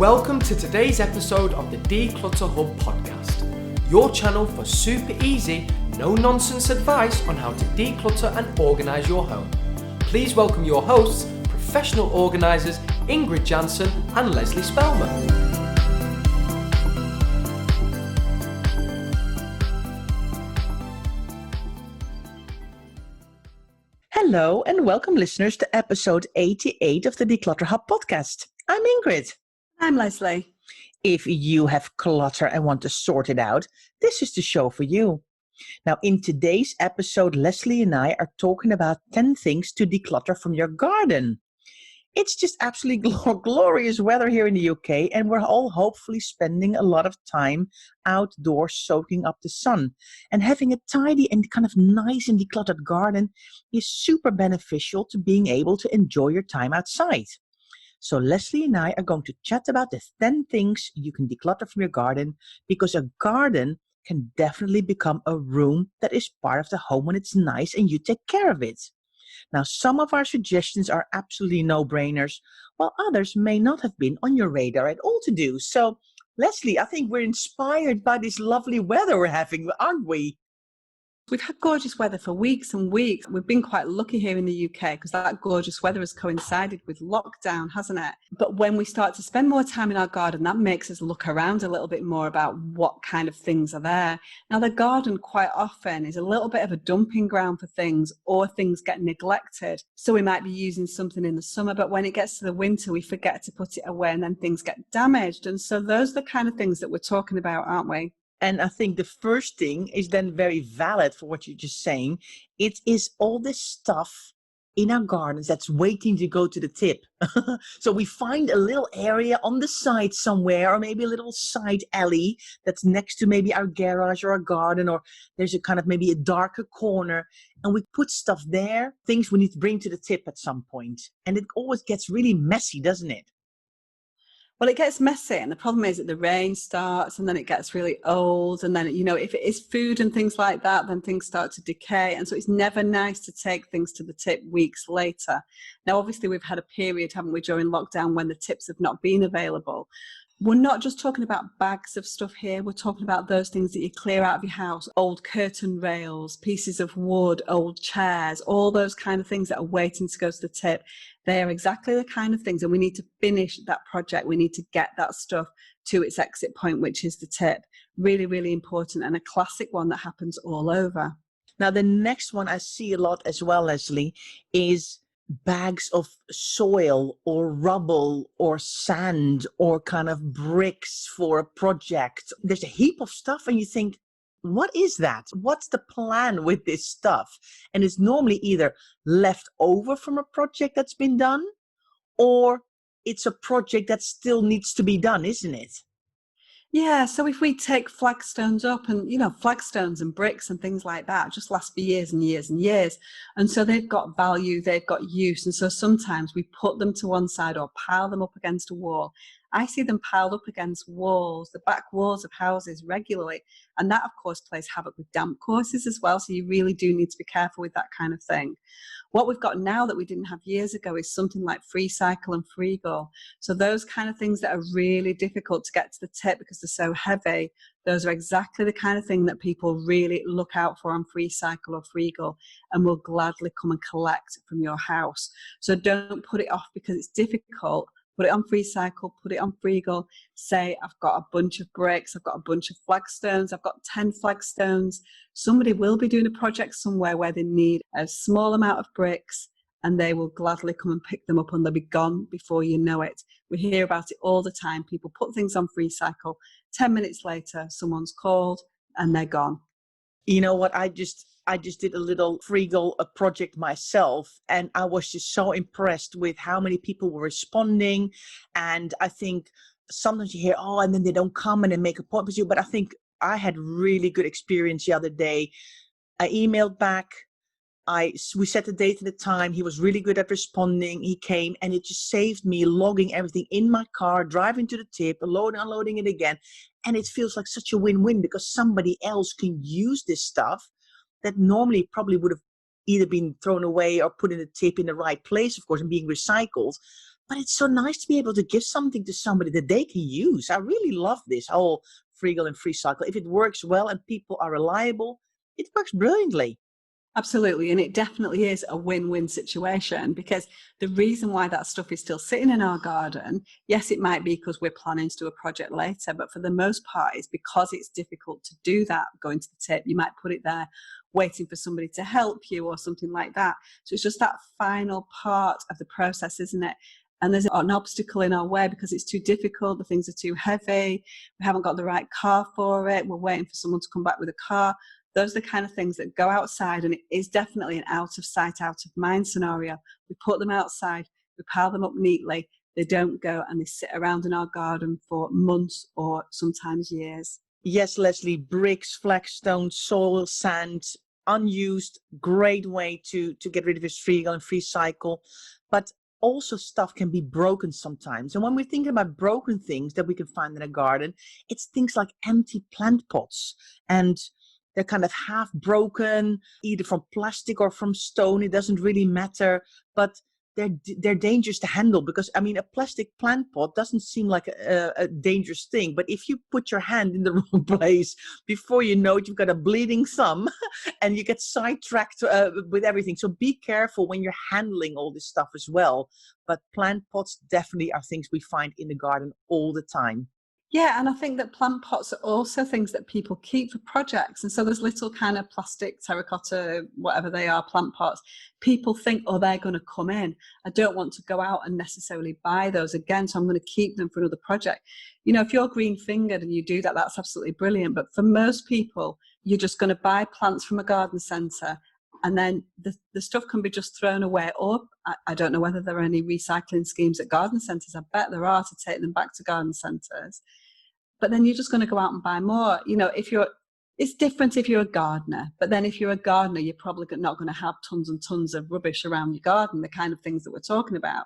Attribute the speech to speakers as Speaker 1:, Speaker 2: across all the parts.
Speaker 1: Welcome to today's episode of the Declutter Hub podcast, your channel for super easy, no-nonsense advice on how to declutter and organise your home. Please welcome your hosts, professional organisers Ingrid Jansen and Lesley Spellman.
Speaker 2: Hello and welcome listeners to episode 88 of the Declutter Hub podcast. I'm Ingrid.
Speaker 3: I'm Lesley.
Speaker 2: If you have clutter and want to sort it out, this is the show for you. Now, in today's episode, Lesley and I are talking about 10 things to declutter from your garden. It's just absolutely glorious weather here in the UK, and we're all hopefully spending a lot of time outdoors soaking up the sun. And having a tidy and kind of nice and decluttered garden is super beneficial to being able to enjoy your time outside. So Lesley and I are going to chat about the 10 things you can declutter from your garden, because a garden can definitely become a room that is part of the home when it's nice and you take care of it. Now, some of our suggestions are absolutely no-brainers, while others may not have been on your radar at all to do. So, Lesley, I think we're inspired by this lovely weather we're having, aren't we?
Speaker 3: We've had gorgeous weather for weeks and weeks. We've been quite lucky here in the UK because that gorgeous weather has coincided with lockdown, hasn't it? But when we start to spend more time in our garden, that makes us look around a little bit more about what kind of things are there. Now, the garden quite often is a little bit of a dumping ground for things, or things get neglected. So we might be using something in the summer, but when it gets to the winter, we forget to put it away and then things get damaged. And so those are the kind of things that we're talking about, aren't we?
Speaker 2: And I think the first thing is then very valid for what you're just saying. It is all this stuff in our gardens that's waiting to go to the tip. So we find a little area on the side somewhere, or maybe a little side alley that's next to maybe our garage or our garden, or there's a kind of maybe a darker corner, and we put stuff there, things we need to bring to the tip at some point. And it always gets really messy, doesn't it?
Speaker 3: Well, it gets messy, and the problem is that the rain starts and then it gets really old, and then, if it is food and things like that, then things start to decay, and so it's never nice to take things to the tip weeks later. Now, obviously, we've had a period, haven't we, during lockdown when the tips have not been available. We're not just talking about bags of stuff here. We're talking about those things that you clear out of your house, old curtain rails, pieces of wood, old chairs, all those kind of things that are waiting to go to the tip. They are exactly the kind of things, and we need to finish that project. We need to get that stuff to its exit point, which is the tip. Really, really important, and a classic one that happens all over.
Speaker 2: Now, the next one I see a lot as well, Lesley, is bags of soil or rubble or sand or kind of bricks for a project. There's a heap of stuff and you think, what is that? What's the plan with this stuff? And it's normally either left over from a project that's been done, or it's a project that still needs to be done, isn't it?
Speaker 3: Yeah, so if we take flagstones up, and flagstones and bricks and things like that just last for years and years and years, and so they've got value, they've got use, and so sometimes we put them to one side or pile them up against a wall. I see them piled up against walls, the back walls of houses regularly, and that of course plays havoc with damp courses as well, so you really do need to be careful with that kind of thing. What we've got now that we didn't have years ago is something like FreeCycle and Freegal. So those kind of things that are really difficult to get to the tip because they're so heavy, those are exactly the kind of thing that people really look out for on FreeCycle or Freegal, and will gladly come and collect from your house. So don't put it off because it's difficult. Put it on FreeCycle, put it on Freegal. Say, I've got a bunch of bricks, I've got a bunch of flagstones, I've got 10 flagstones. Somebody will be doing a project somewhere where they need a small amount of bricks, and they will gladly come and pick them up, and they'll be gone before you know it. We hear about it all the time. People put things on FreeCycle. 10 minutes later, someone's called and they're gone.
Speaker 2: You know what? I just did a little Freegal project myself, and I was just so impressed with how many people were responding. And I think sometimes you hear, and then they don't come and they make appointments with you. But I think I had really good experience the other day. I emailed back. We set the date and the time. He was really good at responding. He came, and it just saved me logging everything in my car, driving to the tip, unloading it again. And it feels like such a win-win because somebody else can use this stuff that normally probably would have either been thrown away or put in a tip in the right place, of course, and being recycled. But it's so nice to be able to give something to somebody that they can use. I really love this whole frugal and free cycle. If it works well and people are reliable, it works brilliantly.
Speaker 3: Absolutely. And it definitely is a win-win situation, because the reason why that stuff is still sitting in our garden, yes, it might be because we're planning to do a project later, but for the most part, it's because it's difficult to do that. Going to the tip, you might put it there waiting for somebody to help you or something like that. So it's just that final part of the process, isn't it? And there's an obstacle in our way because it's too difficult. The things are too heavy. We haven't got the right car for it. We're waiting for someone to come back with a car. Those are the kind of things that go outside, and it is definitely an out of sight, out of mind scenario. We put them outside, we pile them up neatly, they don't go and they sit around in our garden for months or sometimes years.
Speaker 2: Yes, Lesley, bricks, flagstones, soil, sand, unused, great way to get rid of this frugal and free cycle. But also stuff can be broken sometimes. And when we're thinking about broken things that we can find in a garden, it's things like empty plant pots, and they're kind of half broken, either from plastic or from stone. It doesn't really matter, but they're dangerous to handle because, I mean, a plastic plant pot doesn't seem like a dangerous thing. But if you put your hand in the wrong place, before you know it, you've got a bleeding thumb and you get sidetracked with everything. So be careful when you're handling all this stuff as well. But plant pots definitely are things we find in the garden all the time.
Speaker 3: Yeah, and I think that plant pots are also things that people keep for projects. And so there's little kind of plastic, terracotta, whatever they are, plant pots. People think, oh, they're going to come in. I don't want to go out and necessarily buy those again, so I'm going to keep them for another project. You know, if you're green-fingered and you do that, that's absolutely brilliant. But for most people, you're just going to buy plants from a garden centre, and then the stuff can be just thrown away. Or I don't know whether there are any recycling schemes at garden centres. I bet there are, to take them back to garden centres. But then you're just going to go out and buy more. You know, it's different if you're a gardener. But then if you're a gardener, you're probably not going to have tons and tons of rubbish around your garden, the kind of things that we're talking about.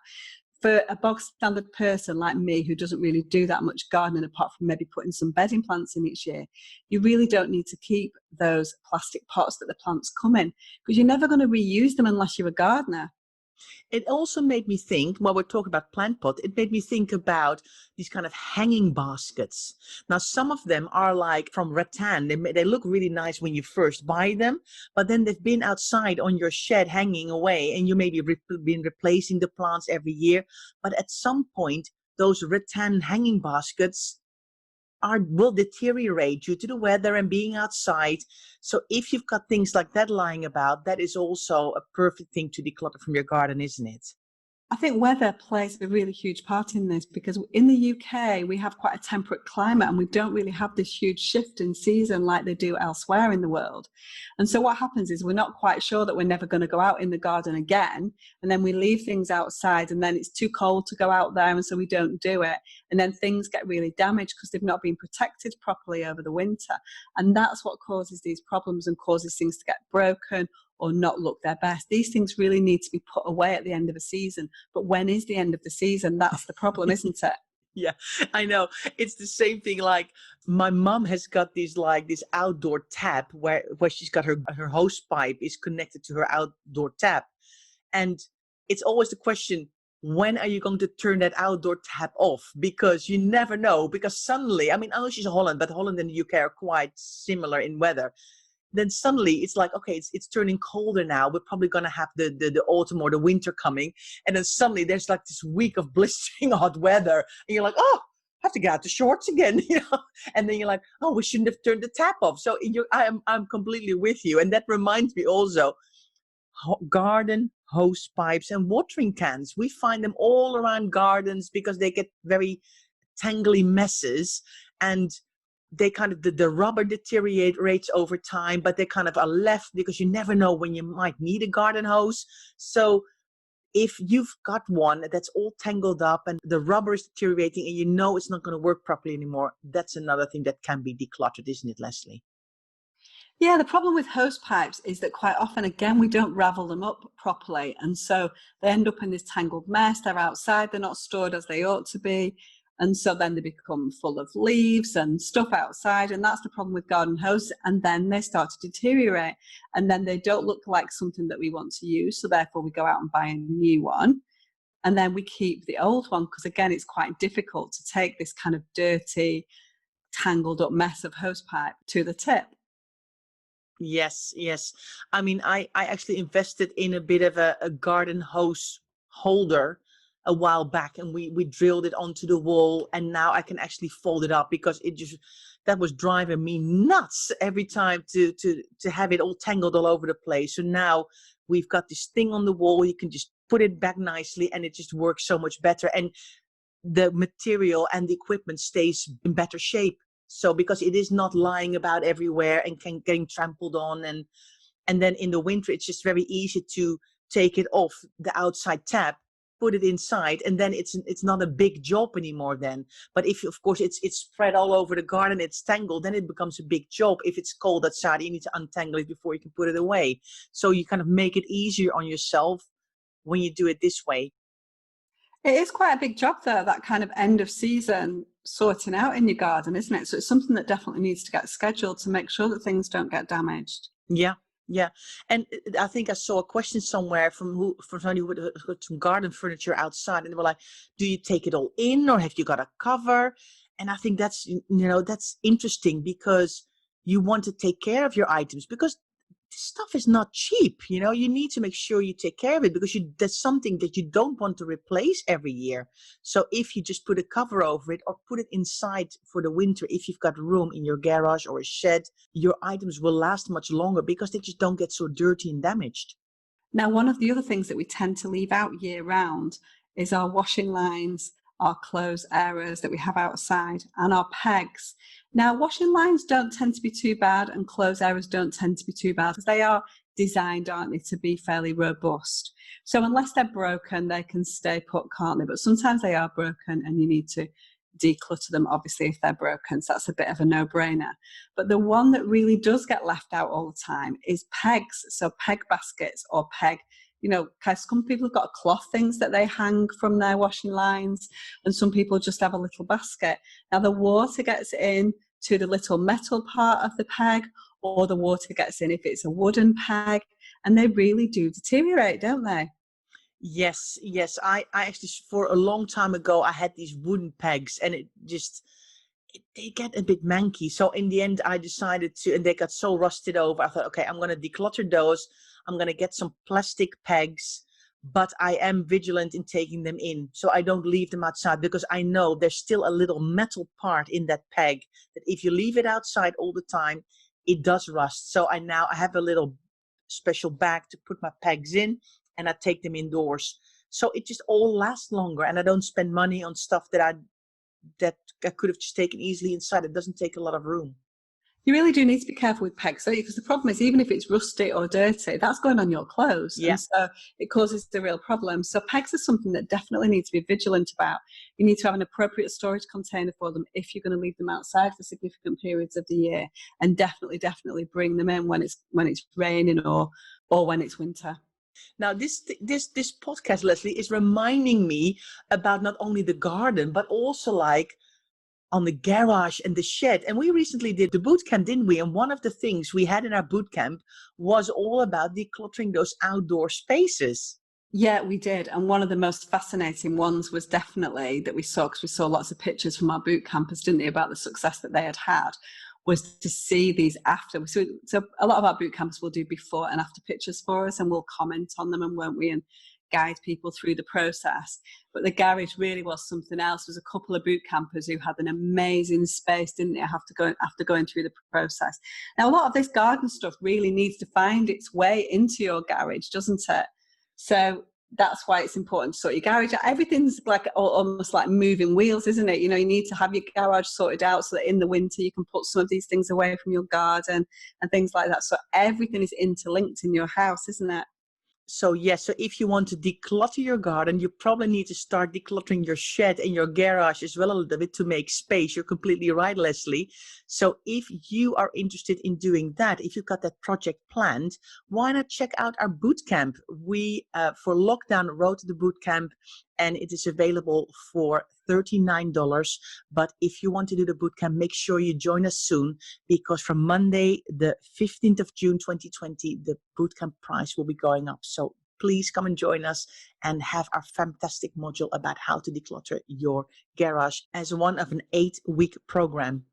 Speaker 3: For a bog standard person like me, who doesn't really do that much gardening apart from maybe putting some bedding plants in each year, you really don't need to keep those plastic pots that the plants come in, because you're never going to reuse them unless you're a gardener.
Speaker 2: It also made me think, while we're talking about plant pot, it made me think about these kind of hanging baskets. Now, some of them are like from rattan. They look really nice when you first buy them, but then they've been outside on your shed hanging away, and you maybe been replacing the plants every year. But at some point, those rattan hanging baskets will deteriorate due to the weather and being outside. So if you've got things like that lying about, that is also a perfect thing to declutter from your garden, isn't it?
Speaker 3: I think weather plays a really huge part in this, because in the UK, we have quite a temperate climate and we don't really have this huge shift in season like they do elsewhere in the world. And so what happens is we're not quite sure that we're never going to go out in the garden again. And then we leave things outside, and then it's too cold to go out there, and so we don't do it. And then things get really damaged because they've not been protected properly over the winter. And that's what causes these problems and causes things to get broken or not look their best. These things really need to be put away at the end of a season. But when is the end of the season? That's the problem, isn't it?
Speaker 2: Yeah, I know. It's the same thing. Like my mom has got this outdoor tap where she's got her hose pipe is connected to her outdoor tap. And it's always the question, when are you going to turn that outdoor tap off? Because you never know. Because suddenly, I mean, I know she's Holland, but Holland and the UK are quite similar in weather. Then suddenly it's like, okay, it's turning colder now. We're probably going to have the autumn or the winter coming. And then suddenly there's like this week of blistering hot weather. And you're like, oh, I have to get out the shorts again, you know? And then you're like, oh, we shouldn't have turned the tap off. So I'm completely with you. And that reminds me also, garden hose pipes and watering cans. We find them all around gardens because they get very tangly messes, and they kind of, the rubber deteriorates over time, but they kind of are left because you never know when you might need a garden hose. So if you've got one that's all tangled up and the rubber is deteriorating and you know it's not going to work properly anymore, that's another thing that can be decluttered, isn't it, Lesley?
Speaker 3: Yeah, the problem with hose pipes is that quite often, again, we don't ravel them up properly. And so they end up in this tangled mess. They're outside, they're not stored as they ought to be. And so then they become full of leaves and stuff outside. And that's the problem with garden hoses. And then they start to deteriorate. And then they don't look like something that we want to use. So therefore we go out and buy a new one. And then we keep the old one because, again, it's quite difficult to take this kind of dirty, tangled up mess of hosepipe to the tip.
Speaker 2: Yes, yes. I mean, I actually invested in a bit of a garden hose holder a while back, and we drilled it onto the wall, and now I can actually fold it up because that was driving me nuts every time to have it all tangled all over the place. So now we've got this thing on the wall, you can just put it back nicely and it just works so much better. And the material and the equipment stays in better shape. So because it is not lying about everywhere and getting trampled on, and then in the winter it's just very easy to take it off the outside tap, put it inside, and then it's not a big job anymore then. But if of course it's spread all over the garden, it's tangled, then it becomes a big job. If it's cold outside, you need to untangle it before you can put it away. So you kind of make it easier on yourself when you do it this way.
Speaker 3: It is quite a big job, though, that kind of end of season sorting out in your garden, isn't it? So it's something that definitely needs to get scheduled to make sure that things don't get damaged.
Speaker 2: Yeah, yeah. And I think I saw a question somewhere from somebody who had some garden furniture outside, and they were like, "Do you take it all in, or have you got a cover?" And I think that's that's interesting because you want to take care of your items because this stuff is not cheap. You need to make sure you take care of it because that's something that you don't want to replace every year. So if you just put a cover over it or put it inside for the winter, if you've got room in your garage or a shed, your items will last much longer because they just don't get so dirty and damaged.
Speaker 3: Now, one of the other things that we tend to leave out year round is our washing lines, our clothes areas that we have outside, and our pegs. Now, washing lines don't tend to be too bad, and clothes areas don't tend to be too bad because they are designed, aren't they, to be fairly robust. So unless they're broken, they can stay put, can't they? But sometimes they are broken and you need to declutter them, obviously, if they're broken. So that's a bit of a no-brainer. But the one that really does get left out all the time is pegs. So peg baskets or peg, because some people have got cloth things that they hang from their washing lines, and some people just have a little basket. Now, the water gets in to the little metal part of the peg, or the water gets in if it's a wooden peg, and they really do deteriorate, don't they?
Speaker 2: Yes, yes. I actually, for a long time ago, I had these wooden pegs, and they get a bit manky. So in the end, I decided to, and they got so rusted over. I thought, okay, I'm going to declutter those. I'm going to get some plastic pegs, but I am vigilant in taking them in. So I don't leave them outside because I know there's still a little metal part in that peg that if you leave it outside all the time, it does rust. So I have a little special bag to put my pegs in, and I take them indoors. So it just all lasts longer, and I don't spend money on stuff that I could have just taken easily inside. It doesn't take a lot of room.
Speaker 3: You really do need to be careful with pegs, don't you? Because the problem is, even if it's rusty or dirty, that's going on your clothes.
Speaker 2: Yeah.
Speaker 3: And so it causes the real problem. So pegs are something that definitely need to be vigilant about. You need to have an appropriate storage container for them if you're going to leave them outside for significant periods of the year. And definitely bring them in when it's raining or when it's winter.
Speaker 2: Now, this podcast, Lesley, is reminding me about not only the garden, but also like on the garage and the shed. And we recently did the boot camp, didn't we? And one of the things we had in our boot camp was all about decluttering those outdoor spaces.
Speaker 3: Yeah, we did. And one of the most fascinating ones was definitely that we saw, because we saw lots of pictures from our boot campers, didn't they, about the success that they had, was to see these after. So a lot of our boot campers will do before and after pictures for us, and we'll comment on them, and won't we, and guide people through the process. But the garage really was something else. There was a couple of boot campers who had an amazing space, didn't they, after going through the process. Now, a lot of this garden stuff really needs to find its way into your garage, doesn't it? So that's why it's important to sort your garage out. Everything's like almost like moving wheels, isn't it? You need to have your garage sorted out so that in the winter you can put some of these things away from your garden and things like that. So everything is interlinked in your house, isn't it?
Speaker 2: So yes, so if you want to declutter your garden, you probably need to start decluttering your shed and your garage as well a little bit to make space. You're completely right, Lesley. So if you are interested in doing that, if you've got that project planned, why not check out our boot camp? We, for lockdown, wrote the boot camp, and it is available for $39. But if you want to do the bootcamp, make sure you join us soon, because from Monday, the 15th of June, 2020, the bootcamp price will be going up. So please come and join us and have our fantastic module about how to declutter your garage as one of an 8-week program.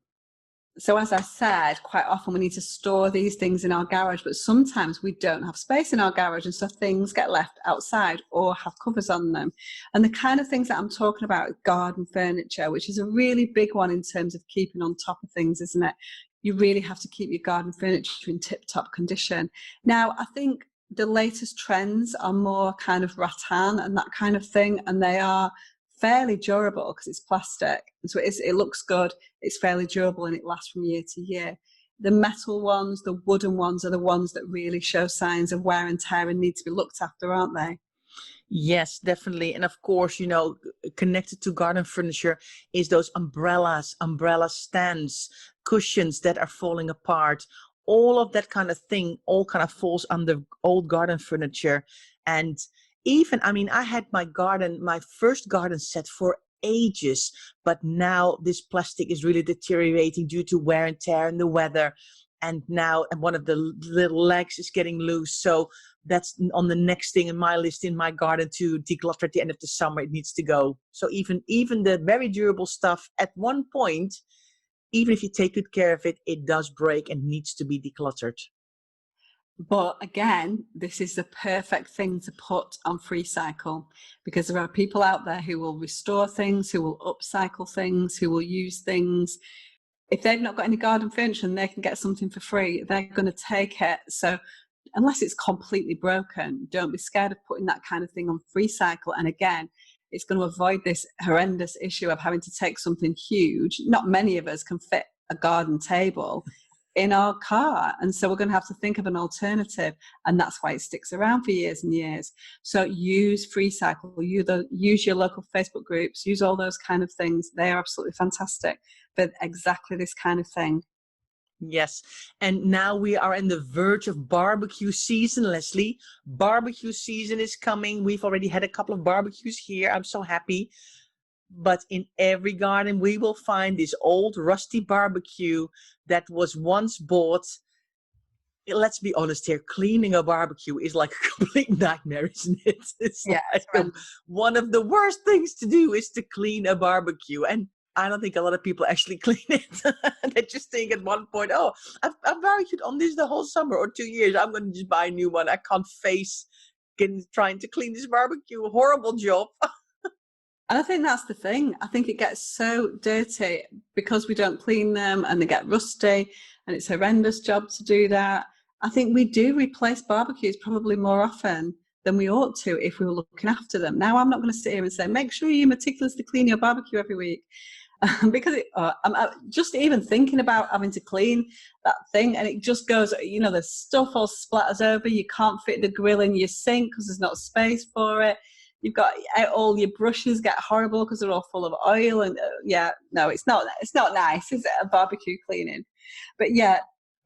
Speaker 3: So as I said, quite often we need to store these things in our garage, but sometimes we don't have space in our garage, and so things get left outside or have covers on them. And the kind of things that I'm talking about, garden furniture, which is a really big one in terms of keeping on top of things, isn't it? You really have to keep your garden furniture in tip-top condition. Now, I think the latest trends are more kind of rattan and that kind of thing, and they are fairly durable because it's plastic. And so it looks good, it's fairly durable, and it lasts from year to year. The metal ones, the wooden ones, are the ones that really show signs of wear and tear and need to be looked after, aren't they?
Speaker 2: Yes, definitely. And of course, connected to garden furniture is those umbrellas, umbrella stands, cushions that are falling apart. All of that kind of thing all kind of falls under old garden furniture. And even, I had my first garden set for ages, but now this plastic is really deteriorating due to wear and tear and the weather. And now one of the little legs is getting loose. So that's on the next thing in my list in my garden to declutter at the end of the summer. It needs to go. So even the very durable stuff at one point, even if you take good care of it, it does break and needs to be decluttered.
Speaker 3: But again, this is the perfect thing to put on free cycle, because there are people out there who will restore things, who will upcycle things, who will use things. If they've not got any garden furniture and they can get something for free, they're going to take it. So unless it's completely broken, don't be scared of putting that kind of thing on free cycle. And again, it's going to avoid this horrendous issue of having to take something huge. Not many of us can fit a garden table in our car, and so we're going to have to think of an alternative, and that's why it sticks around for years and years. So use free cycle, use your local Facebook groups, use all those kind of things. They are absolutely fantastic for exactly this kind of thing.
Speaker 2: Yes, and now we are in the verge of barbecue season, Lesley. Barbecue season is coming. We've already had a couple of barbecues here. I'm so happy. But in every garden, we will find this old rusty barbecue that was once bought. Let's be honest here, cleaning a barbecue is like a complete nightmare, isn't it? It's one of the worst things to do is to clean a barbecue. And I don't think a lot of people actually clean it. They just think at one point, oh, I've barbecued on this the whole summer or 2 years. I'm going to just buy a new one. I can't face trying to clean this barbecue. Horrible job.
Speaker 3: And I think that's the thing. I think it gets so dirty because we don't clean them and they get rusty, and it's a horrendous job to do that. I think we do replace barbecues probably more often than we ought to if we were looking after them. Now, I'm not going to sit here and say, make sure you meticulously clean your barbecue every week. Because I'm just even thinking about having to clean that thing, and it just goes, the stuff all splatters over. You can't fit the grill in your sink because there's not space for it. You've got all your brushes get horrible because they're all full of oil, and it's not nice, is it, a barbecue cleaning? But yeah,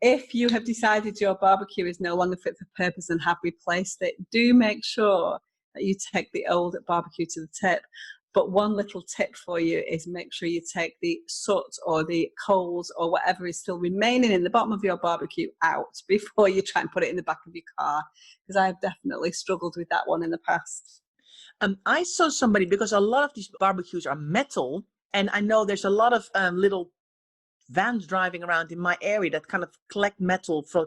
Speaker 3: if you have decided your barbecue is no longer fit for purpose and have replaced it, do make sure that you take the old barbecue to the tip. But one little tip for you is make sure you take the soot or the coals or whatever is still remaining in the bottom of your barbecue out before you try and put it in the back of your car, because I've definitely struggled with that one in the past.
Speaker 2: I saw somebody, because a lot of these barbecues are metal, and I know there's a lot of little vans driving around in my area that kind of collect metal. So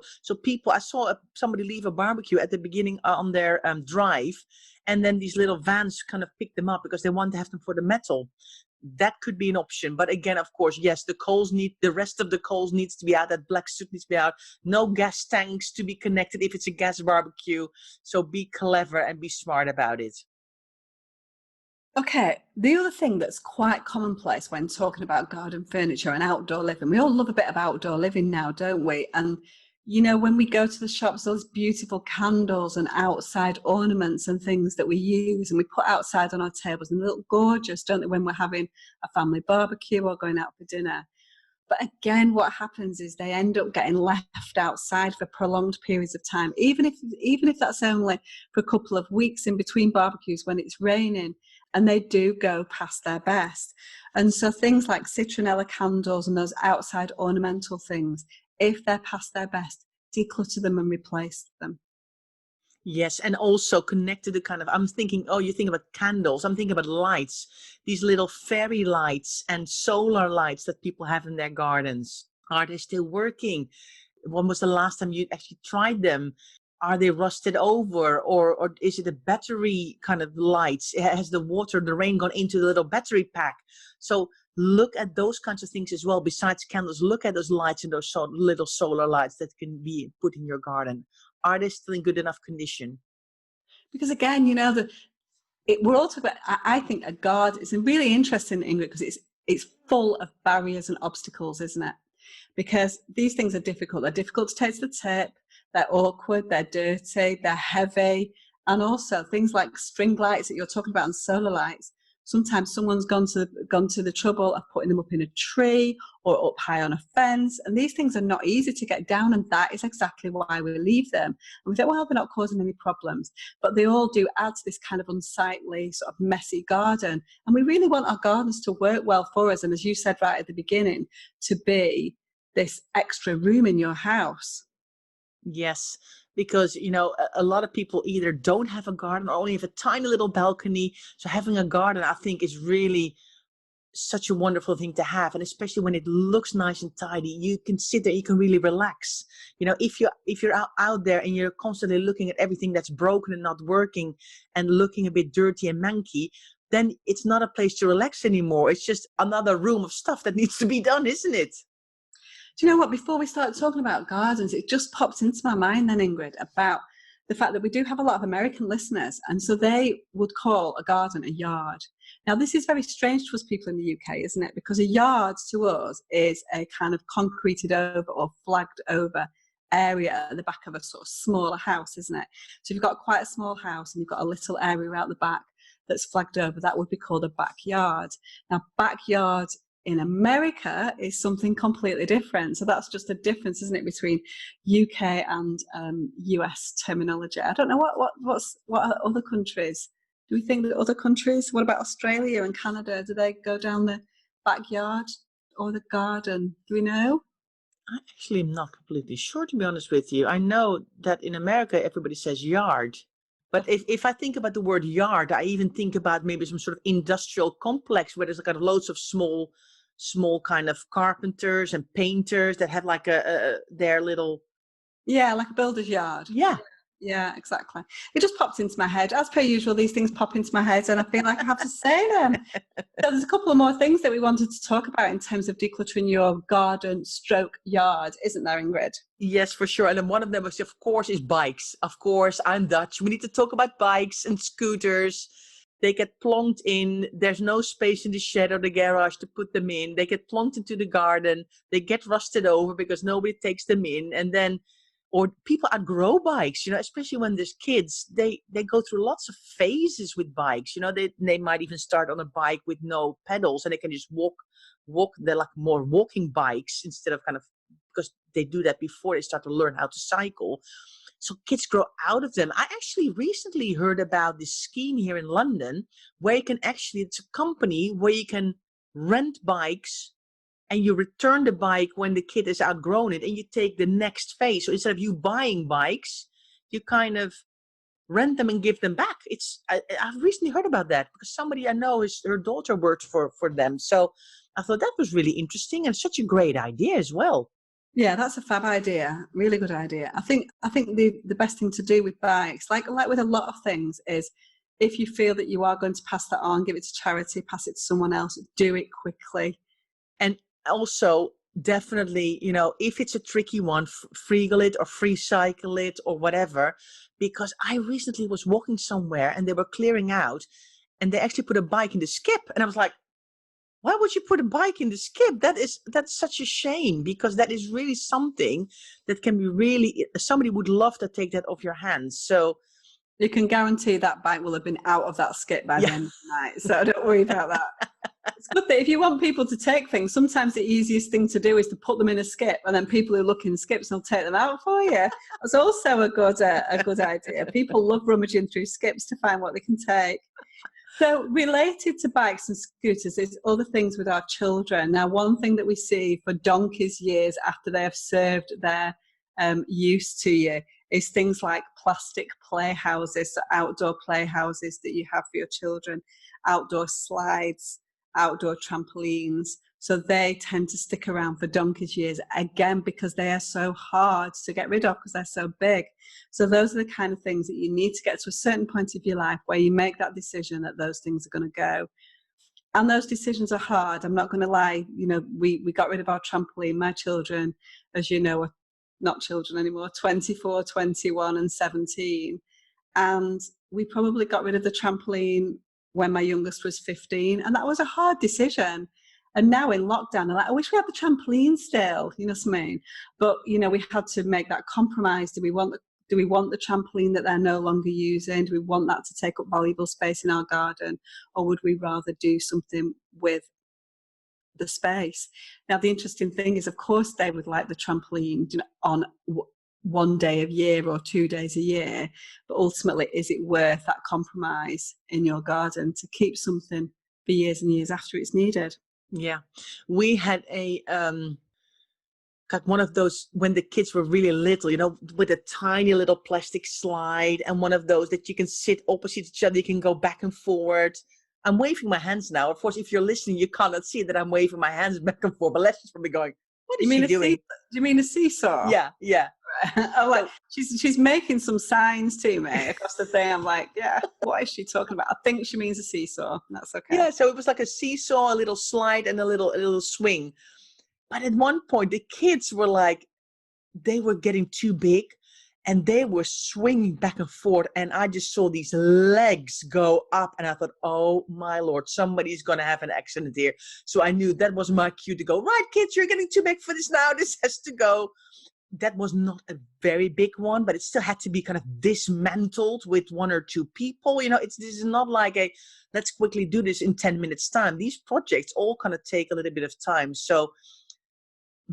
Speaker 2: I saw somebody leave a barbecue at the beginning on their drive, and then these little vans kind of pick them up because they want to have them for the metal. That could be an option. But again, of course, yes, the rest of the coals needs to be out. That black soot needs to be out. No gas tanks to be connected if it's a gas barbecue. So be clever and be smart about it.
Speaker 3: Okay, the other thing that's quite commonplace when talking about garden furniture and outdoor living, we all love a bit of outdoor living now, don't we? And, when we go to the shops, those beautiful candles and outside ornaments and things that we use and we put outside on our tables, and they look gorgeous, don't they, when we're having a family barbecue or going out for dinner. But again, what happens is they end up getting left outside for prolonged periods of time, even if that's only for a couple of weeks in between barbecues when it's raining, and they do go past their best. And so things like citronella candles and those outside ornamental things, if they're past their best, declutter them and replace them.
Speaker 2: Yes, and also connected to kind of, I'm thinking, oh, you think about candles. I'm thinking about lights, these little fairy lights and solar lights that people have in their gardens. Are they still working? When was the last time you actually tried them? Are they rusted over, or is it a battery kind of lights? Has the water, the rain gone into the little battery pack? So look at those kinds of things as well. Besides candles, look at those lights and those little solar lights that can be put in your garden. Are they still in good enough condition?
Speaker 3: Because again, we're all talking about, I think a garden is really interesting, Ingrid, because it's full of barriers and obstacles, isn't it? Because these things are difficult. They're difficult to take to the tip. They're awkward. They're dirty. They're heavy. And also things like string lights that you're talking about and solar lights. Sometimes someone's gone to the trouble of putting them up in a tree or up high on a fence. And these things are not easy to get down. And that is exactly why we leave them. And we think, well, they're not causing any problems. But they all do add to this kind of unsightly, sort of messy garden. And we really want our gardens to work well for us. And as you said right at the beginning, to be this extra room in your house.
Speaker 2: Yes, because a lot of people either don't have a garden or only have a tiny little balcony. So having a garden, I think, is really such a wonderful thing to have, and especially when it looks nice and tidy, you can sit there, you can really relax. If you're out there and you're constantly looking at everything that's broken and not working and looking a bit dirty and manky, then it's not a place to relax anymore. It's just another room of stuff that needs to be done, isn't it?
Speaker 3: Do you know what? Before we started talking about gardens, it just popped into my mind then, Ingrid, about the fact that we do have a lot of American listeners, and so they would call a garden a yard. Now, this is very strange to us people in the UK, isn't it? Because a yard to us is a kind of concreted over or flagged over area at the back of a sort of smaller house, isn't it? So if you've got quite a small house and you've got a little area out the back that's flagged over, that would be called a backyard. Now, backyard in America is something completely different. So that's just a difference, isn't it, between UK and US terminology. I don't know what are other countries. Do we think that other countries, what about Australia and Canada, do they go down the backyard or the garden? Do we know?
Speaker 2: I actually am not completely sure, to be honest with you. I know that in America, everybody says yard. But if I think about the word yard, I even think about maybe some sort of industrial complex where there's kind of loads of small kind of carpenters and painters that have like their little...
Speaker 3: Yeah, like a builder's yard. Yeah, exactly. It just popped into my head. As per usual, these things pop into my head and I feel like I have to say them. So there's a couple of more things that we wanted to talk about in terms of decluttering your garden stroke yard, isn't there, Ingrid?
Speaker 2: Yes, for sure. And then one of them, of course, is bikes. Of course, I'm Dutch. We need to talk about bikes and scooters. They get plonked in. There's no space in the shed or the garage to put them in. They get plonked into the garden. They get rusted over because nobody takes them in. And then... or people outgrow bikes, especially when there's kids, they go through lots of phases with bikes. They might even start on a bike with no pedals and they can just walk. They're like more walking bikes instead of kind of, because they do that before they start to learn how to cycle. So kids grow out of them. I actually recently heard about this scheme here in London where you can actually, it's a company where you can rent bikes and you return the bike when the kid has outgrown it and you take the next phase. So instead of you buying bikes, you kind of rent them and give them back. I've recently heard about that because somebody I know, her daughter worked for them. So I thought that was really interesting and such a great idea as well.
Speaker 3: Yeah, that's a fab idea. Really good idea. I think the best thing to do with bikes, like with a lot of things, is if you feel that you are going to pass that on, give it to charity, pass it to someone else, do it quickly.
Speaker 2: And also, definitely, if it's a tricky one, freegal it or free cycle it or whatever, because I recently was walking somewhere and they were clearing out and they actually put a bike in the skip. And I was like, why would you put a bike in the skip? That's such a shame, because that is really something that can be really, somebody would love to take that off your hands. So
Speaker 3: you can guarantee that bike will have been out of that skip by the end of the night. So don't worry about that. It's good that if you want people to take things, sometimes the easiest thing to do is to put them in a skip, and then people who look in skips will take them out for you. That's also a good idea. People love rummaging through skips to find what they can take. So related to bikes and scooters is other things with our children. Now, one thing that we see for donkey's years after they have served their use to you is things like plastic playhouses, so outdoor playhouses that you have for your children, outdoor slides, outdoor trampolines. So they tend to stick around for donkey's years, again, because they are so hard to get rid of because they're so big. So those are the kind of things that you need to get to a certain point of your life where you make that decision that those things are going to go. And those decisions are hard. I'm not going to lie. We got rid of our trampoline. My children, as you know, are not children anymore, 24, 21 and 17. And we probably got rid of the trampoline when my youngest was 15. And that was a hard decision. And now in lockdown, I'm like, I wish we had the trampoline still, you know what I mean? But, we had to make that compromise. Do we want the trampoline that they're no longer using? Do we want that to take up valuable space in our garden? Or would we rather do something with the space? Now, the interesting thing is, of course, they would like the trampoline on one day a year or 2 days a year. But ultimately, is it worth that compromise in your garden to keep something for years and years after it's needed?
Speaker 2: Yeah, we had one of those when the kids were really little, with a tiny little plastic slide, and one of those that you can sit opposite each other, you can go back and forward. I'm waving my hands now. Of course, if you're listening, you cannot see that I'm waving my hands back and forth, but Leslie's probably going, what is she doing?
Speaker 3: Do you mean a seesaw?
Speaker 2: Yeah.
Speaker 3: I'm like, she's making some signs to me across the thing. I'm like, yeah, what is she talking about? I think she means a seesaw. That's okay.
Speaker 2: Yeah, so it was like a seesaw, a little slide, and a little swing. But at one point, the kids were like, they were getting too big, and they were swinging back and forth, and I just saw these legs go up, and I thought, oh my Lord, somebody's going to have an accident here. So I knew that was my cue to go, right, kids, you're getting too big for this now. This has to go. That was not a very big one, but it still had to be kind of dismantled with 1 or 2 people. This is not like let's quickly do this in 10 minutes time. These projects all kind of take a little bit of time. So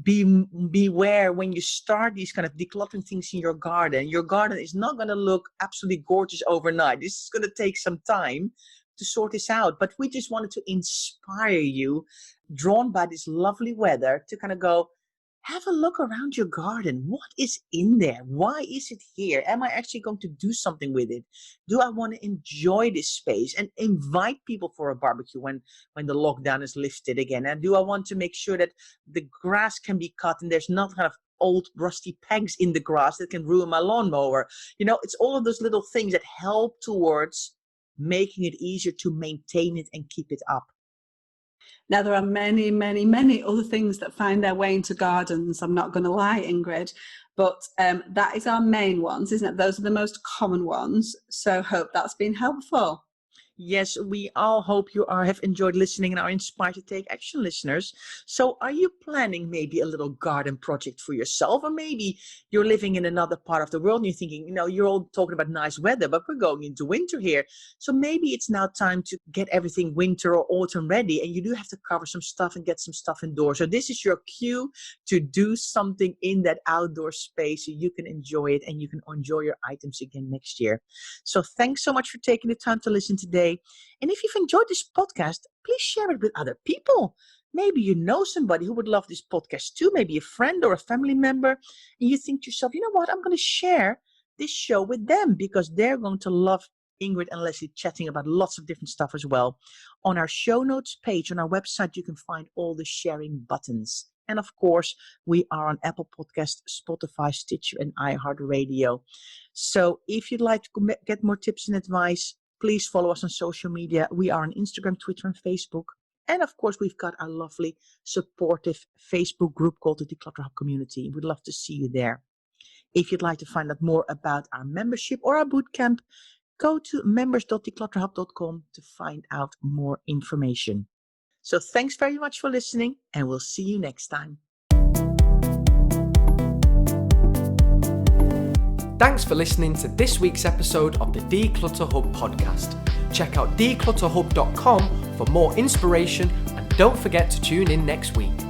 Speaker 2: beware when you start these kind of decluttering things in your garden. Your garden is not going to look absolutely gorgeous overnight. This is going to take some time to sort this out. But we just wanted to inspire you, drawn by this lovely weather, to kind of go, have a look around your garden. What is in there? Why is it here? Am I actually going to do something with it? Do I want to enjoy this space and invite people for a barbecue when the lockdown is lifted again? And do I want to make sure that the grass can be cut and there's not kind of old rusty pegs in the grass that can ruin my lawnmower? It's all of those little things that help towards making it easier to maintain it and keep it up.
Speaker 3: Now, there are many, many, many other things that find their way into gardens. I'm not going to lie, Ingrid, but that is our main ones, isn't it? Those are the most common ones. So hope that's been helpful.
Speaker 2: Yes, we all hope you have enjoyed listening and are inspired to take action, listeners. So are you planning maybe a little garden project for yourself? Or maybe you're living in another part of the world and you're thinking, you're all talking about nice weather, but we're going into winter here. So maybe it's now time to get everything winter or autumn ready, and you do have to cover some stuff and get some stuff indoors. So this is your cue to do something in that outdoor space so you can enjoy it and you can enjoy your items again next year. So thanks so much for taking the time to listen today. And if you've enjoyed this podcast, please share it with other people. Maybe you know somebody who would love this podcast too, maybe a friend or a family member, and you think to yourself, you know what, I'm going to share this show with them because they're going to love Ingrid and Lesley chatting about lots of different stuff as well. On our show notes page on our website, you can find all the sharing buttons. And of course, we are on Apple Podcasts, Spotify, Stitcher, and iHeartRadio. So if you'd like to get more tips and advice, please follow us on social media. We are on Instagram, Twitter, and Facebook. And of course, we've got our lovely, supportive Facebook group called the Declutter Hub Community. We'd love to see you there. If you'd like to find out more about our membership or our bootcamp, go to members.declutterhub.com to find out more information. So thanks very much for listening, and we'll see you next time.
Speaker 1: Thanks for listening to this week's episode of the Declutter Hub podcast. Check out declutterhub.com for more inspiration, and don't forget to tune in next week.